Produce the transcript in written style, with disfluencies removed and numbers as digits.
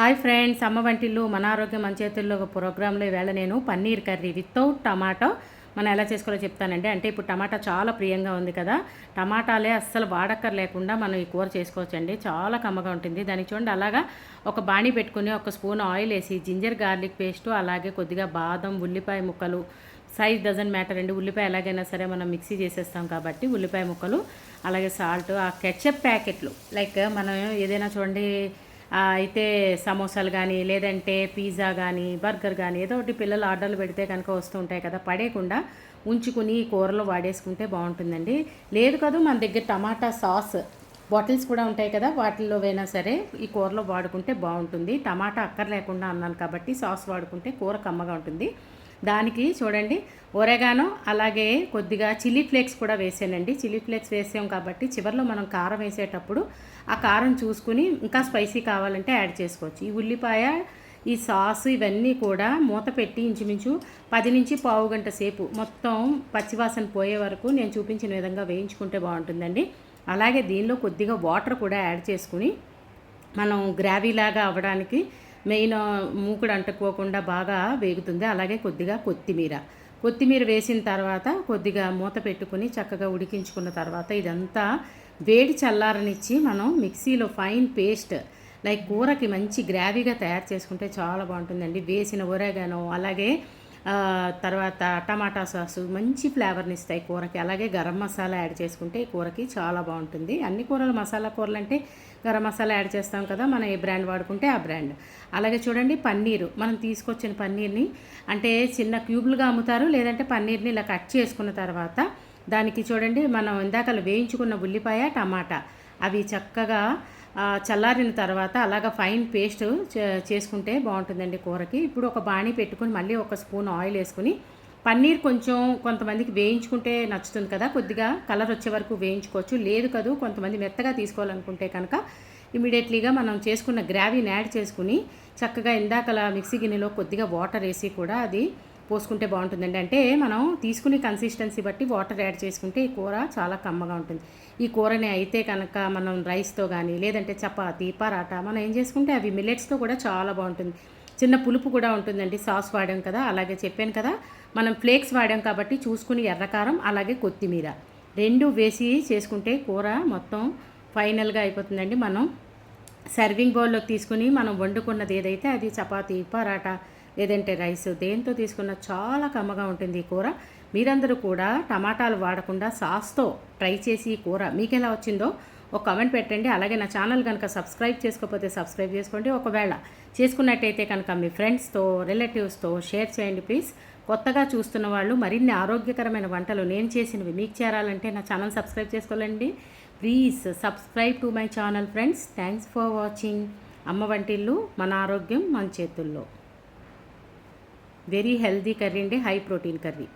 Hi friends, అమ్మ వంటిల్లు మన ఆరోగ్యం మన చేతుల్లో ఒక ప్రోగ్రాంలో ఈవేళ నేను పన్నీర్ కర్రీ వితౌట్ టమాటో మనం ఎలా చేసుకోవాలో చెప్తానండి. అంటే ఇప్పుడు టమాటా చాలా ప్రియంగా ఉంది కదా, టమాటాలే అస్సలు వాడక్కర్లేకుండా మనం ఈ కూర చేసుకోవచ్చండి. చాలా కమ్మగా ఉంటుంది. దానికి చూడండి, అలాగా ఒక బాణీ పెట్టుకుని ఒక స్పూన్ ఆయిల్ వేసి జింజర్ గార్లిక్ పేస్టు, అలాగే కొద్దిగా బాదం, ఉల్లిపాయ ముక్కలు, సైజ్ డజంట్ మ్యాటర్ అండి. ఉల్లిపాయ ఎలాగైనా సరే మనం మిక్సీ చేసేస్తాం కాబట్టి ఉల్లిపాయ ముక్కలు, అలాగే సాల్ట్, ఆ కెచప్ ప్యాకెట్లు లైక్ మనం ఏదైనా చూడండి అయితే సమోసాలు కానీ, లేదంటే పిజ్జా కానీ, బర్గర్ కానీ ఏదో ఒకటి పిల్లలు ఆర్డర్లు పెడితే కనుక వస్తూ ఉంటాయి కదా, పడేయకుండా ఉంచుకుని కూరలో వాడేసుకుంటే బాగుంటుందండి. లేదు కదా, మన దగ్గర టమాటా సాస్ బాటిల్స్ కూడా ఉంటాయి కదా, వాటిల్లో అయినా సరే ఈ కూరలో వాడుకుంటే బాగుంటుంది. టమాటా అక్కర్లేకుండా అన్నాను కాబట్టి సాస్ వాడుకుంటే కూర కమ్మగా ఉంటుంది. దానికి చూడండి, ఒరేగానో అలాగే కొద్దిగా చిల్లీ ఫ్లేక్స్ కూడా వేసానండి. చిల్లీ ఫ్లేక్స్ వేసాం కాబట్టి చివరిలో మనం కారం వేసేటప్పుడు ఆ కారం చూసుకుని ఇంకా స్పైసీ కావాలంటే యాడ్ చేసుకోవచ్చు. ఈ ఉల్లిపాయ, ఈ సాసు ఇవన్నీ కూడా మూత పెట్టి ఇంచుమించు 10 నుంచి పావు గంట సేపు మొత్తం పచ్చివాసన పోయే వరకు నేను చూపించిన విధంగా వేయించుకుంటే బాగుంటుందండి. అలాగే దీనిలో కొద్దిగా వాటర్ కూడా యాడ్ చేసుకుని మనం గ్రావీలాగా అవ్వడానికి మెయిన్ మూకుడు అంటుకోకుండా బాగా వేగుతుంది. అలాగే కొద్దిగా కొత్తిమీర వేసిన తర్వాత కొద్దిగా మూత పెట్టుకుని చక్కగా ఉడికించుకున్న తర్వాత ఇదంతా వేడి చల్లారనిచ్చి మనం మిక్సీలో ఫైన్ పేస్ట్ లైక్ కూరకి మంచి గ్రావీగా తయారు చేసుకుంటే చాలా బాగుంటుందండి. వేసిన ఒరేగానో, అలాగే తర్వాత టమాటా సాసు మంచి ఫ్లేవర్ని ఇస్తాయి కూరకి. అలాగే గరం మసాలా యాడ్ చేసుకుంటే కూరకి చాలా బాగుంటుంది. అన్ని కూరలు మసాలా కూరలు అంటే గరం మసాలా యాడ్ చేస్తాం కదా, మనం ఏ బ్రాండ్ వాడుకుంటే ఆ బ్రాండ్. అలాగే చూడండి, పన్నీరు మనం తీసుకొచ్చిన పన్నీర్ని అంటే చిన్న క్యూబులుగా అమ్ముతారు, లేదంటే పన్నీర్ని ఇలా కట్ చేసుకున్న తర్వాత దానికి చూడండి, మనం ఇందాకలు వేయించుకున్న ఉల్లిపాయ, టమాటా అవి చక్కగా చల్లారిన తర్వాత అలాగా ఫైన్ పేస్ట్ చేసుకుంటే బాగుంటుందండి కూరకి. ఇప్పుడు ఒక బాణీ పెట్టుకుని మళ్ళీ ఒక స్పూన్ ఆయిల్ వేసుకుని పన్నీర్ కొంచెం కొంతమందికి వేయించుకుంటే నచ్చుతుంది కదా, కొద్దిగా కలర్ వచ్చే వరకు వేయించుకోవచ్చు. లేదు కదా, కొంతమంది మెత్తగా తీసుకోవాలనుకుంటే కనుక ఇమీడియట్లీగా మనం చేసుకున్న గ్రావీని యాడ్ చేసుకుని చక్కగా ఇందాకలా మిక్సీ గిన్నెలో కొద్దిగా వాటర్ వేసి కూడా అది పోసుకుంటే బాగుంటుందండి. అంటే మనం తీసుకునే కన్సిస్టెన్సీ బట్టి వాటర్ యాడ్ చేసుకుంటే ఈ కూర చాలా కమ్మగా ఉంటుంది. ఈ కూరని అయితే కనుక మనం రైస్తో కానీ, లేదంటే చపాతీ, పరాటా మనం ఏం చేసుకుంటే అవి మిల్లెట్స్తో కూడా చాలా బాగుంటుంది. చిన్న పులుపు కూడా ఉంటుందండి. సాస్ వాడాం కదా, అలాగే చెప్పాను కదా, మనం ఫ్లేక్స్ వాడాం కాబట్టి చూసుకుని ఎర్రకారం అలాగే కొత్తిమీర 2 వేసి చేసుకుంటే కూర మొత్తం ఫైనల్గా అయిపోతుందండి. మనం సర్వింగ్ బౌల్లో తీసుకుని మనం వండుకున్నది ఏదైతే అది చపాతీ, పరాటా లేదంటే రైస్ దేంతో తీసుకున్న చాలా కమ్మగా ఉంటుంది ఈ కూర. మీరందరూ కూడా టమాటాలు వాడకుండా సాస్తో ట్రై చేసి ఈ కూర మీకు ఎలా వచ్చిందో ఒక కామెంట్ పెట్టండి. అలాగే నా ఛానల్ కనుక సబ్స్క్రైబ్ చేసుకోకపోతే సబ్స్క్రైబ్ చేసుకోండి. ఒకవేళ చేసుకున్నట్టయితే కనుక మీ ఫ్రెండ్స్తో, రిలేటివ్స్తో షేర్ చేయండి ప్లీజ్. కొత్తగా చూస్తున్న వాళ్ళు మరిన్ని ఆరోగ్యకరమైన వంటలు నేను చేసినవి మీకు చేరాలంటే నా ఛానల్ సబ్స్క్రైబ్ చేసుకోవాలండి. Please subscribe to my channel friends. Thanks for watching. అమ్మ వంటిల్లు మన ఆరోగ్యం మన చేతుల్లో. వెరీ హెల్దీ కర్రీ అండి, హై ప్రోటీన్ కర్రీ.